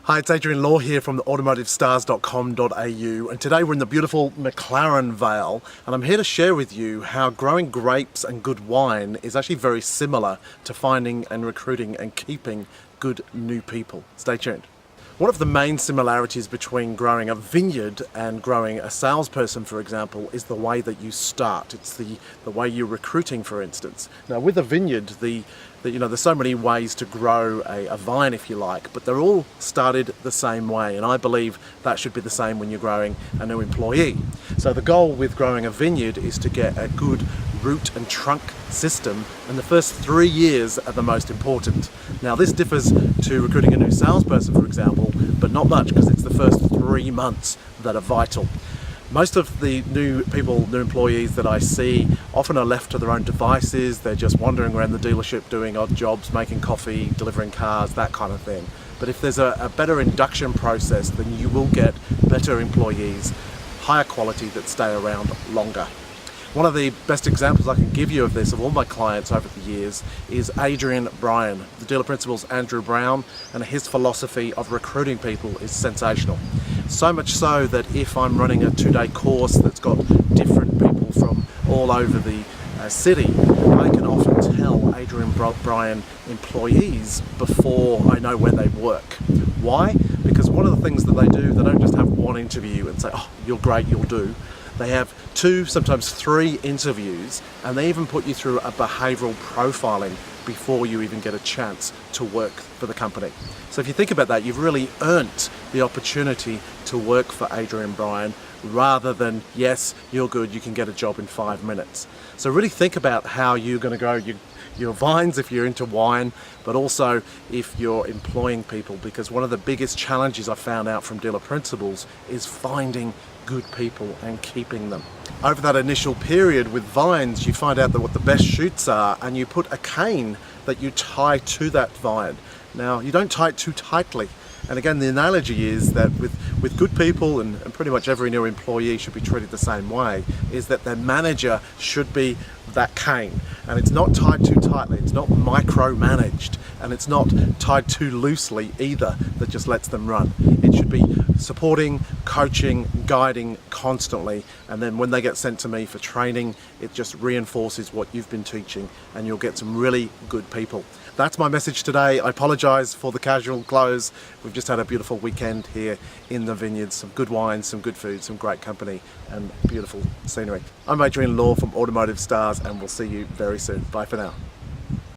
Hi, it's Adrian Law here from the automotivestars.com.au, and today we're in the beautiful Mclaren Vale, and I'm here to share with you how growing grapes and good wine is actually very similar to finding and recruiting and keeping good new people. Stay tuned. One of the main similarities between growing a vineyard and growing a salesperson, for example, is the way that you start. It's the way you're recruiting, for instance. Now, with a vineyard, there's so many ways to grow a vine, if you like, but they're all started the same way, and I believe that should be the same when you're growing a new employee. So the goal with growing a vineyard is to get a good root and trunk system, and the first 3 years are the most important. Now, this differs to recruiting a new salesperson, for example, but not much, because it's the first 3 months that are vital. Most of the new employees that I see often are left to their own devices. They're just wandering around the dealership doing odd jobs, making coffee, delivering cars, that kind of thing. But if there's a better induction process, then you will get better employees, higher quality, that stay around longer. One of the best examples I can give you of this, of all my clients over the years, is Adrian Bryan. The dealer principal's Andrew Brown, and his philosophy of recruiting people is sensational. So much so that if I'm running a 2-day course that's got different people from all over the city, I can often tell Adrian Bryan employees before I know where they work. Why? Because one of the things that they do, they don't just have one interview and say, "Oh, you're great, you'll do." They have 2, sometimes 3 interviews, and they even put you through a behavioural profiling before you even get a chance to work for the company. So if you think about that, you've really earned the opportunity to work for Adrian Bryan, rather than, yes, you're good, you can get a job in 5 minutes. So really think about how you're going to grow your vines if you're into wine, but also if you're employing people, because one of the biggest challenges I found out from dealer principals is finding good people and keeping them. Over that initial period with vines, you find out that what the best shoots are, and you put a cane that you tie to that vine. Now, you don't tie it too tightly. And again, the analogy is that with good people, and pretty much every new employee should be treated the same way, is that their manager should be that cane. And it's not tied too tightly, it's not micromanaged, and it's not tied too loosely either, that just lets them run. It should be supporting, coaching, guiding constantly, and then when they get sent to me for training, it just reinforces what you've been teaching, and you'll get some really good people. That's my message today. I apologise for the casual close. We've just had a beautiful weekend here in the vineyards, some good wine, some good food, some great company, and beautiful scenery. I'm Adrian Law from Automotive Stars, and we'll see you very soon. Bye for now.